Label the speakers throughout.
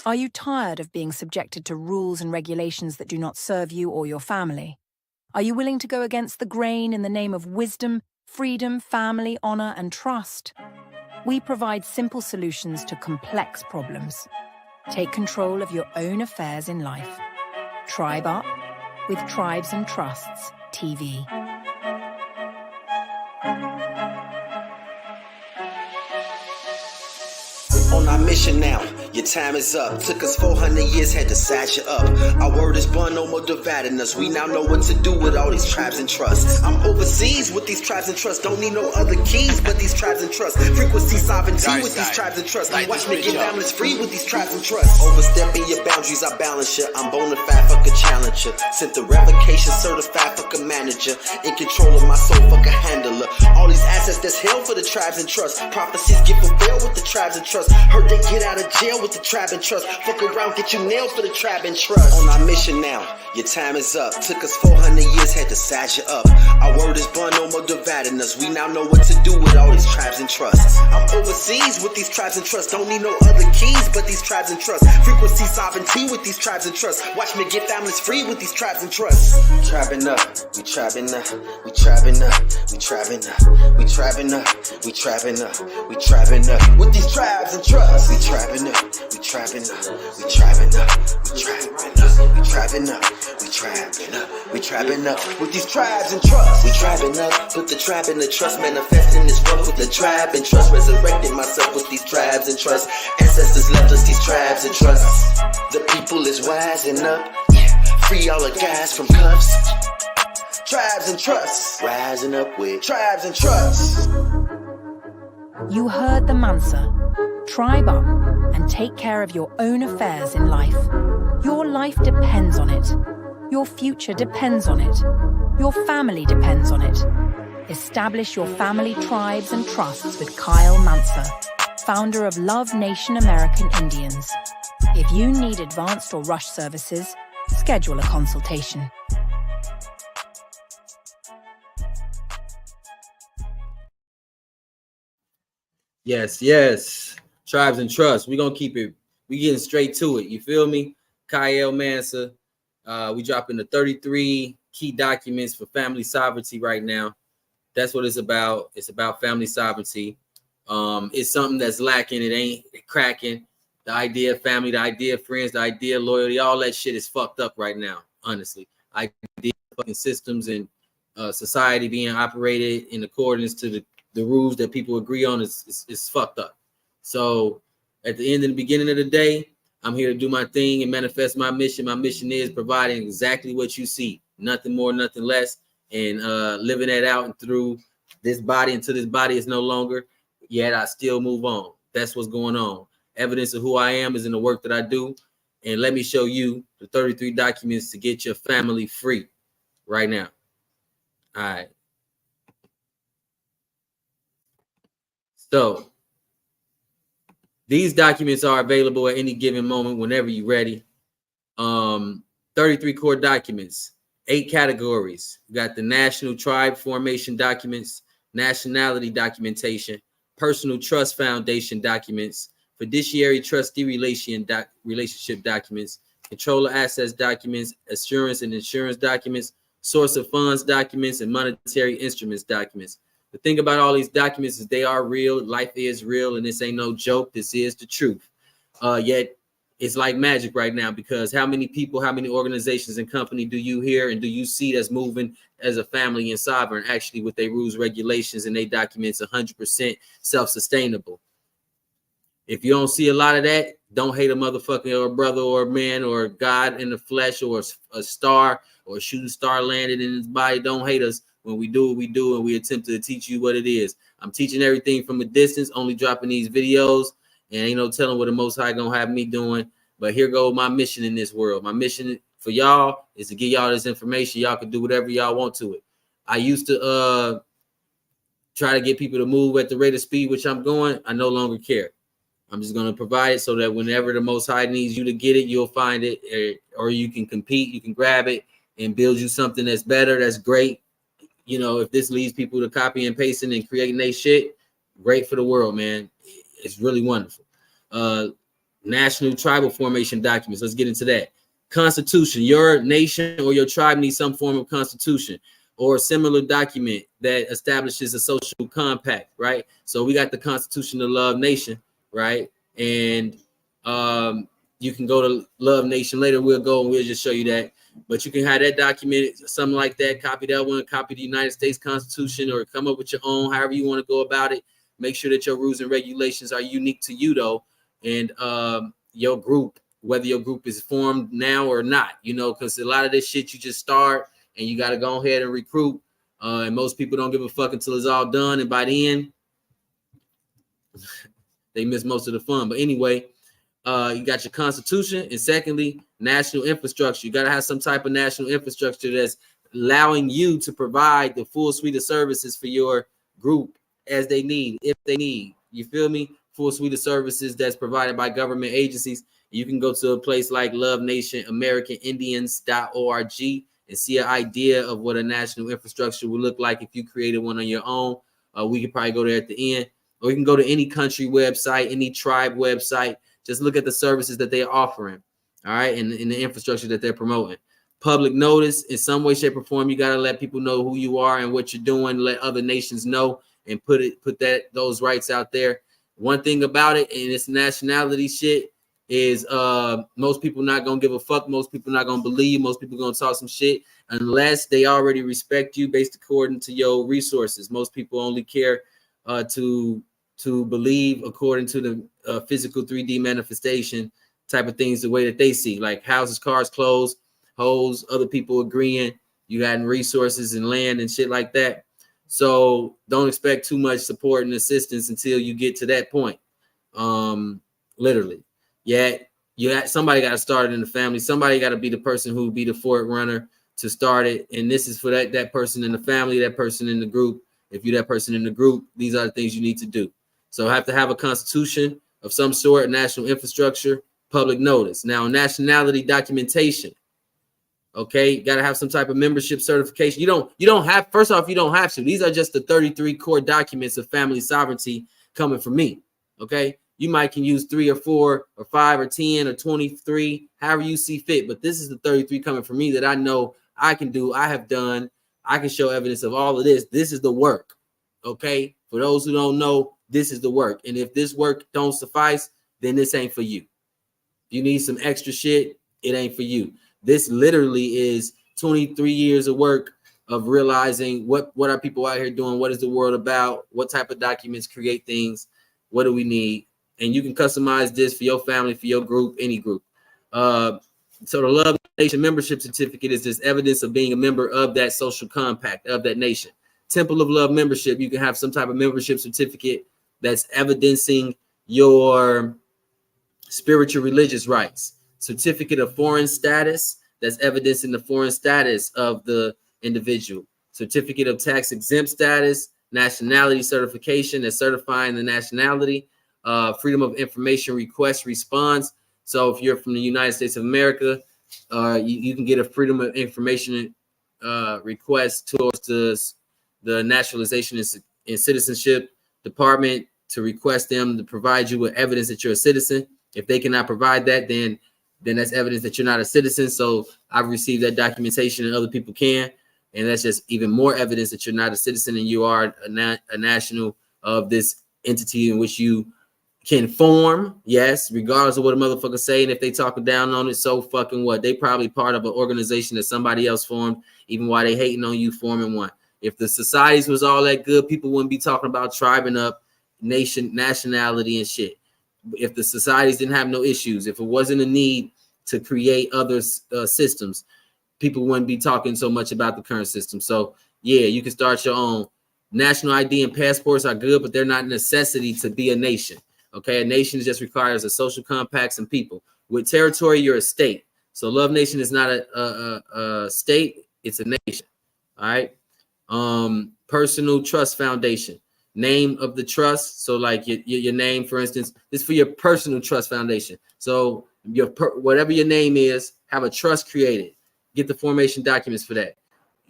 Speaker 1: Are you tired of being subjected to rules and regulations that do not serve you or your family? Are you willing to go against the grain in the name of wisdom, freedom, family, honor, and trust? We provide simple solutions to complex problems. Take control of your own affairs in life. Tribe Up with Tribes and Trusts TV.
Speaker 2: On our mission now, your time is up. Took us 400 years, had to size you up. Our word is born, no more dividing us. We now know what to do with all these tribes and trusts. I'm overseas with these tribes and trusts. Don't need no other keys but these tribes and trusts. Frequency sovereignty with these tribes and trusts. Watch me get families free with these tribes and trusts. Overstepping your boundaries, I balance you. I'm bona fide, fuck a challenger. Sent the revocation certified, fuck a manager. In control of my soul, fuck a handler. All these assets that's held for the tribes and trusts. Prophecies get fulfilled with the tribes and trusts. Heard they get out of jail with the tribe and trust. Fuck around, get you nailed for the tribe and trust. On our mission now, your time is up. Took us 400 years, had to size you up. Our word is born, no more dividing us. We now know what to do with all these tribes and trusts. I'm overseas with these tribes and trusts. Don't need no other keys but these tribes and trusts. Frequency sovereignty with these tribes and trusts. Watch me get families free with these tribes and trusts. Tribing up, we tribing up, we tribing up, we tribing up, we tribing up, we tribing up, we tribing up with these tribes and trusts. We tribing up, we tribing up, we tribing up, we tribing up, we tribing up, we tribing up, we tribing up with these tribes and trusts. We tribing up, put the tribe in the trust, manifesting this work with the tribe and trust. Resurrected myself with these tribes and trusts. Ancestors left us these tribes and trusts. The people is rising up, yeah. Free all the guys from cuffs. Tribes and trusts, rising up with tribes and trusts.
Speaker 1: You heard the Mansa. Tribe up and take care of your own affairs in life. Your life depends on it. Your future depends on it. Your family depends on it. Establish your family tribes and trusts with Kyle Mansa, founder of Love Nation American Indians. If you need advanced or rush services, schedule a consultation.
Speaker 3: Yes. Tribes and Trusts. We're going to keep it. We getting straight to it. You feel me? Kyle Mansa. We dropping the 33 key documents for family sovereignty right now. That's what it's about. It's about family sovereignty. It's something that's lacking. It ain't cracking. The idea of family, the idea of friends, the idea of loyalty, all that shit is fucked up right now, honestly. Idea of fucking systems and society being operated in accordance to the rules that people agree on is fucked up. So at the end and the beginning of the day, I'm here to do my thing and manifest my mission. My mission is providing exactly what you see, nothing more, nothing less, and living that out and through this body until this body is no longer, yet I still move on. That's what's going on. Evidence of who I am is in the work that I do. And let me show you the 33 documents to get your family free right now. All right. So these documents are available at any given moment, whenever you're ready. 33 core documents, 8 categories. We got the national tribe formation documents, nationality documentation, personal trust foundation documents, fiduciary trustee relationship documents, controller assets documents, assurance and insurance documents, source of funds documents, and monetary instruments documents. The thing about all these documents is they are real. Life is real, and this ain't no joke. This is the truth. Yet it's like magic right now, because how many people, how many organizations and company do you hear and do you see that's moving as a family and sovereign, actually with their rules, regulations, and they documents 100% self-sustainable? If you don't see a lot of that, don't hate a motherfucker or a brother or a man or a God in the flesh or a star or a shooting star landed in his body. Don't hate us. When we do what we do and we attempt to teach you what it is. I'm teaching everything from a distance, only dropping these videos, and ain't no telling what the Most High gonna have me doing. But here goes my mission in this world. My mission for y'all is to get y'all this information. Y'all can do whatever y'all want to it. I used to try to get people to move at the rate of speed which I'm going. I no longer care. I'm just gonna provide it so that whenever the Most High needs you to get it, you'll find it, or you can compete, you can grab it and build you something that's better, that's great. You know, if this leads people to copy and pasting and creating their shit, great for the world, man. It's really wonderful. National tribal formation documents. Let's get into that. Constitution. Your nation or your tribe needs some form of constitution or a similar document that establishes a social compact, right? So we got the Constitution of Love Nation, right? And you can go to Love Nation later. We'll go and we'll just show you that. But you can have that document, something like that, copy that one, copy the United States Constitution, or come up with your own, however you want to go about it. Make sure that your rules and regulations are unique to you, though, and your group, whether your group is formed now or not, you know, because a lot of this shit you just start and you got to go ahead and recruit. And most people don't give a fuck until it's all done. And by the end, they miss most of the fun. But anyway, you got your constitution. And secondly, national infrastructure. You got to have some type of national infrastructure that's allowing you to provide the full suite of services for your group as they need, if they need. You feel me? Full suite of services that's provided by government agencies. You can go to a place like Love Nation American Indians.org and see an idea of what a national infrastructure would look like if you created one on your own. We could probably go there at the end, or you can go to any country website, any tribe website. Just look at the services that they're offering, all right, and the infrastructure that they're promoting. Public notice in some way, shape, or form. You got to let people know who you are and what you're doing. Let other nations know and put those rights out there. One thing about it, and it's nationality shit, is most people not gonna give a fuck. Most people not gonna believe. Most people gonna talk some shit unless they already respect you based according to your resources. Most people only care to believe according to the physical 3D manifestation type of things, the way that they see, like houses, cars, clothes, hoes, other people agreeing you got resources and land and shit like that. So don't expect too much support and assistance until you get to that point. Literally. Yeah, somebody got to start it in the family. Somebody got to be the person who be the forerunner to start it. And this is for that person in the family, that person in the group. If you're that person in the group, these are the things you need to do. So have to have a constitution of some sort, national infrastructure, public notice. Now, nationality documentation. Okay, you got to have some type of membership certification. You don't have, first off, you don't have to. These are just the 33 core documents of family sovereignty coming from me. Okay, you might can use 3 or 4 or 5 or 10 or 23, however you see fit. But this is the 33 coming from me that I know I can do, I have done. I can show evidence of all of this. This is the work. Okay, for those who don't know, this is the work. And if this work don't suffice, then this ain't for you. You need some extra shit, it ain't for you. This literally is 23 years of work of realizing what are people out here doing, what is the world about, what type of documents create things, what do we need, and you can customize this for your family, for your group, any group. So the Love Nation membership certificate is just evidence of being a member of that social compact of that nation. Temple of Love membership, you can have some type of membership certificate that's evidencing your spiritual religious rights. Certificate of foreign status, that's evidencing the foreign status of the individual. Certificate of tax exempt status, nationality certification, that's certifying the nationality. Freedom of information request response. So if you're from the United States of America, you can get a freedom of information request towards the Naturalization and Citizenship Department to request them to provide you with evidence that you're a citizen. If they cannot provide that, then that's evidence that you're not a citizen. So I've received that documentation and other people can. And that's just even more evidence that you're not a citizen and you are a national of this entity in which you can form. Yes, regardless of what a motherfucker say. And if they talking down on it, so fucking what? They probably part of an organization that somebody else formed, even while they hating on you forming one. If the societies was all that good, people wouldn't be talking about tribing up nationality and shit. If the societies didn't have no issues, if it wasn't a need to create other systems, people wouldn't be talking so much about the current system. So yeah, you can start your own. National ID and passports are good, but they're not a necessity to be a nation. Okay, a nation just requires a social compacts and people. With territory, you're a state. So Love Nation is not a state, it's a nation. All right. Personal Trust Foundation. Name of the trust. So like your name, for instance, is for your personal trust foundation. So whatever your name is, have a trust created. Get the formation documents for that.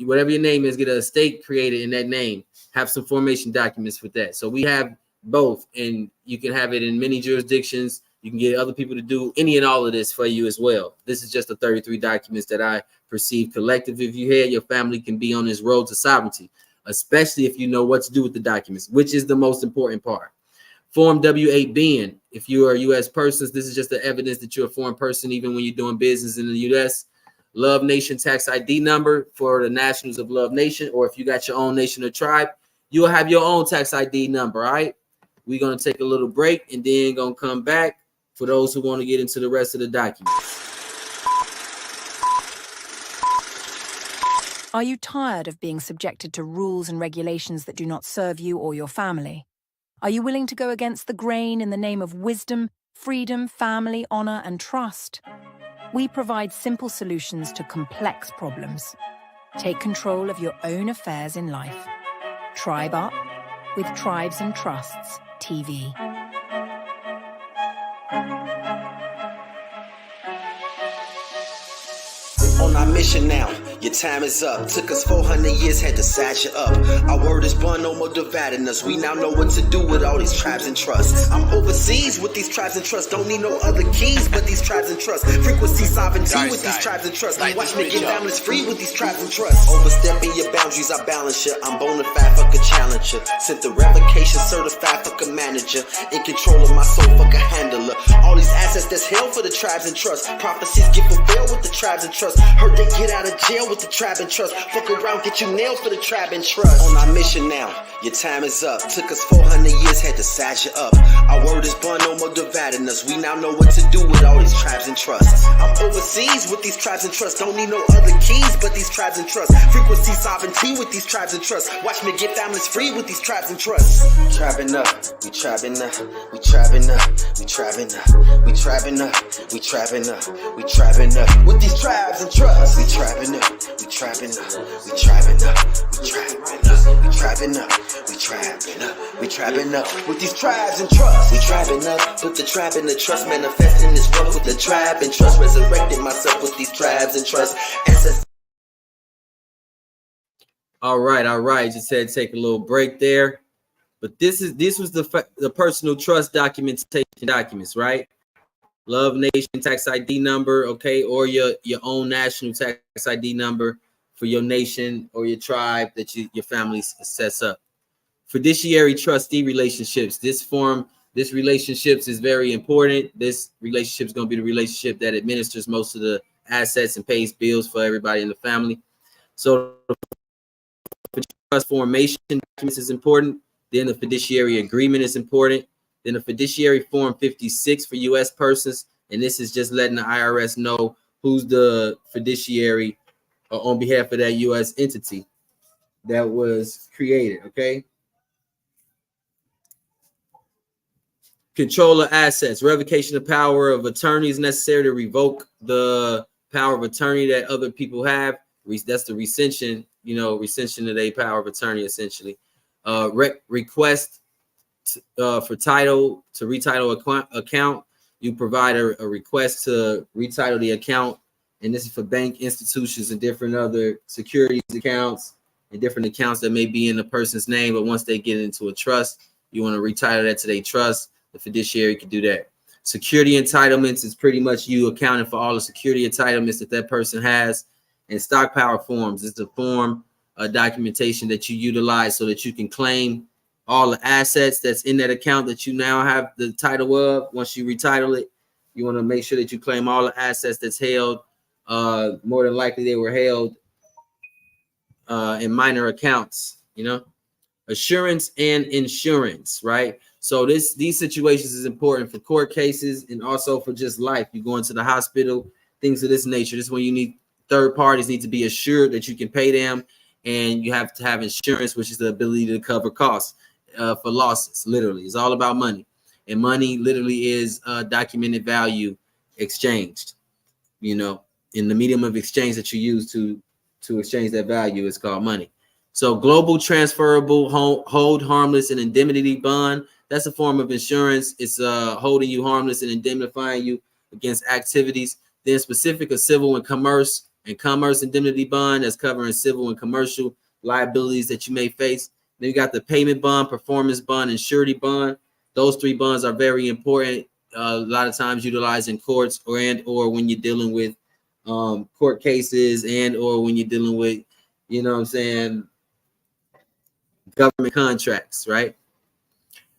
Speaker 3: Whatever your name is, get an estate created in that name. Have some formation documents for that. So we have both, and you can have it in many jurisdictions, You can get other people to do any and all of this for you as well. This is just the 33 documents that I perceive collective. If you your family can be on this road to sovereignty, especially if you know what to do with the documents, which is the most important part. Form W-8 being, if you are U.S. persons, this is just the evidence that you're a foreign person, even when you're doing business in the U.S. Love Nation tax ID number for the nationals of Love Nation, or if you got your own nation or tribe, you'll have your own tax ID number, all right? We're going to take a little break and then going to come back for those who want to get into the rest of the documents.
Speaker 1: Are you tired of being subjected to rules and regulations that do not serve you or your family? Are you willing to go against the grain in the name of wisdom, freedom, family, honor, and trust? We provide simple solutions to complex problems. Take control of your own affairs in life. Tribe Up with Tribes and Trusts TV.
Speaker 2: On our mission now, your time is up. Took us 400 years, had to size you up. Our word is born, no more dividing us. We now know what to do with all these tribes and trusts. I'm overseas with these tribes and trusts. Don't need no other keys but these tribes and trusts. Frequency sovereignty with these tribes and trusts. Watch me get families free with these tribes and trusts. Overstepping your boundaries, I balance you. I'm bona fide, fuck a challenger. Sent the revocation certified, fuck a manager. In control of my soul, fuck a handler. All these assets that's held for the tribes and trusts. Prophecies get fulfilled with the tribes and trusts. Heard they get out of jail with the tribe and trust. Fuck around, get you nailed for the tribe and trust. On our mission now, your time is up. Took us 400 years, had to size you up. Our word is born, no more dividing us. We now know what to do with all these tribes and trusts. I'm overseas with these tribes and trusts. Don't need no other keys but these tribes and trusts. Frequency sovereignty with these tribes and trusts. Watch me get families free with these tribes and trusts. Tribing up, we tribing up, we tribing up, we tribing up, we tribing up, we tribing up, we tribing up with these tribes and trusts. We tribing up, we tribing up, we tribing up, we tribing up, we tribing up, we tribing up, we tribing up with these tribes and trusts. We tribing up, put the tribe in the trust, manifesting this work with the tribe and trust. Resurrected myself with these tribes and trusts.
Speaker 3: All right. Just had to take a little break there, but this was the personal trust documentation documents, right? Love Nation tax ID number, okay, or your own national tax ID number for your nation or your tribe that your family sets up. Fiduciary trustee relationships. This relationships is very important. This relationship is going to be the relationship that administers most of the assets and pays bills for everybody in the family. So the trust formation documents is important. Then the fiduciary agreement is important. Then the fiduciary form 56 for U.S. persons, and this is just letting the IRS know who's the fiduciary on behalf of that U.S. entity that was created, okay? Control of assets, revocation of power of attorney is necessary to revoke the power of attorney that other people have. That's the rescission, rescission of their power of attorney, essentially. Request for title to retitle account. You provide a request to retitle the account, and this is for bank institutions and different other securities accounts and different accounts that may be in the person's name, but once they get into a trust, you want to retitle that to their trust. The fiduciary can do that. Security entitlements is pretty much you accounting for all the security entitlements that person has. And stock power forms is the form documentation that you utilize so that you can claim all the assets that's in that account that you now have the title of. Once you retitle it, you want to make sure that you claim all the assets that's held. More than likely they were held in minor accounts, assurance and insurance, right? So these situations is important for court cases and also for just life. You go into the hospital, things of this nature. This is when you need third parties need to be assured that you can pay them, and you have to have insurance, which is the ability to cover costs for losses. Literally, it's all about money, and money literally is documented value exchanged. In the medium of exchange that you use to exchange that value is called money. So global transferable hold harmless and indemnity bond. That's a form of insurance. It's holding you harmless and indemnifying you against activities. Then specific of civil and commerce indemnity bond that's covering civil and commercial liabilities that you may face. Then you got the payment bond, performance bond, and surety bond. Those three bonds are very important a lot of times utilized in courts or when you're dealing with court cases or when you're dealing with, you know what I'm saying, government contracts, right?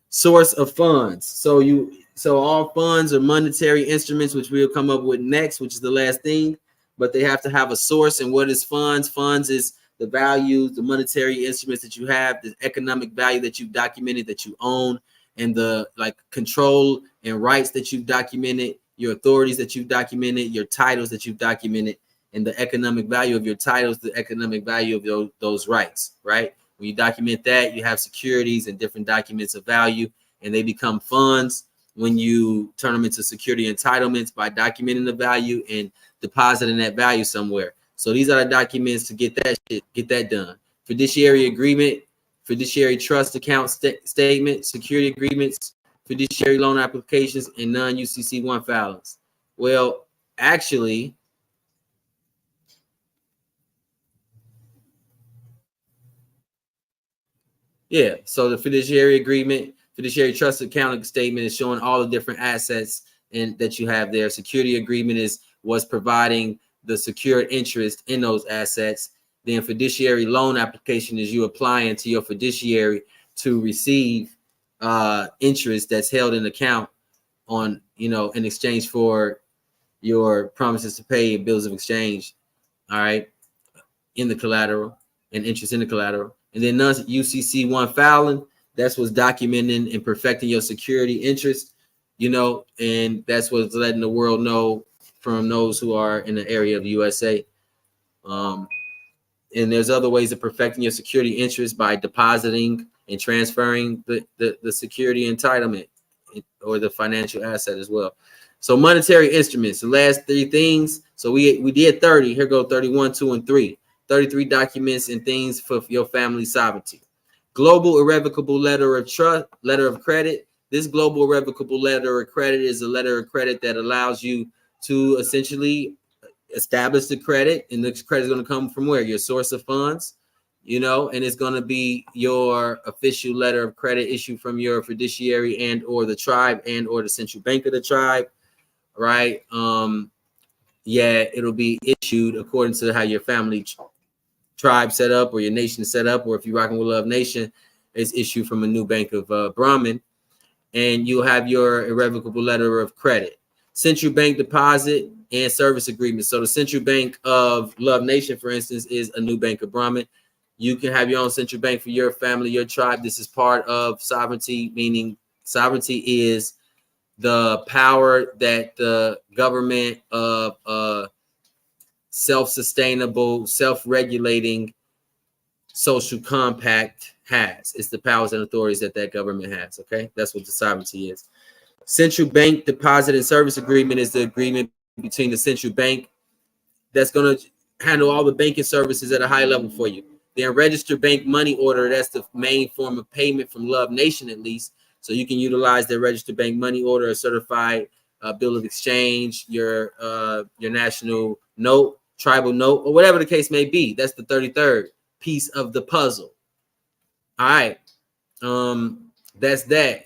Speaker 3: Source of funds. So all funds are monetary instruments, which we'll come up with next, which is the last thing, but they have to have a source. And what is funds? Funds is the values, the monetary instruments that you have, the economic value that you've documented, that you own, and the like control and rights that you've documented, your authorities that you've documented, your titles that you've documented, and the economic value of your titles, the economic value of those rights, right? When you document that, you have securities and different documents of value, and they become funds when you turn them into security entitlements by documenting the value and depositing that value somewhere. So these are the documents to get that done. Fiduciary agreement, fiduciary trust account statement, security agreements, fiduciary loan applications, and non-UCC 1 filings. Well, actually, yeah. So the fiduciary agreement, fiduciary trust account statement is showing all the different assets and that you have there. Security agreement is what's providing the secured interest in those assets. Then fiduciary loan application is you applying to your fiduciary to receive interest that's held in account on, in exchange for your promises to pay and bills of exchange. All right. In the collateral and interest in the collateral. And then UCC 1 filing, that's what's documenting and perfecting your security interest, and that's what's letting the world know from those who are in the area of the USA. And there's other ways of perfecting your security interest by depositing and transferring the security entitlement or the financial asset as well. So monetary instruments, the last 3 things. So we did 30. Here go 31, 2, and 3. 33 documents and things for your family sovereignty. Global irrevocable letter of trust, letter of credit. This global irrevocable letter of credit is a letter of credit that allows you to essentially establish the credit, and the credit is going to come from where? Your source of funds, and it's going to be your official letter of credit issued from your fiduciary and or the tribe and or the central bank of the tribe, right? It'll be issued according to how your family tribe set up or your nation set up, or if you're rocking with Love Nation, it's issued from a new bank of Brahmin, and you'll have your irrevocable letter of credit. Central bank deposit and service agreement. So the central bank of Love Nation, for instance, is a new bank of Brahmin. You can have your own central bank for your family, your tribe. This is part of sovereignty, meaning sovereignty is the power that the government of self-sustainable, self-regulating social compact has. It's the powers and authorities that government has. Okay, that's what the sovereignty is. Central bank deposit and service agreement is the agreement between the central bank that's going to handle all the banking services at a high level for you. Then registered bank money order, that's the main form of payment from Love Nation, at least. So you can utilize their registered bank money order, a certified bill of exchange, your national note, tribal note, or whatever the case may be. That's the 33rd piece of the puzzle. All right. That's that.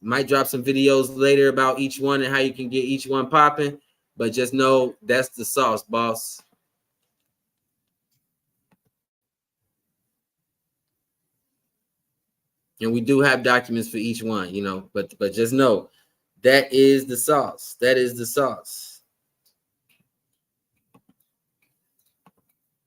Speaker 3: Might drop some videos later about each one and how you can get each one popping, but just know that's the sauce, boss. And we do have documents for each one, but just know that is the sauce. That is the sauce.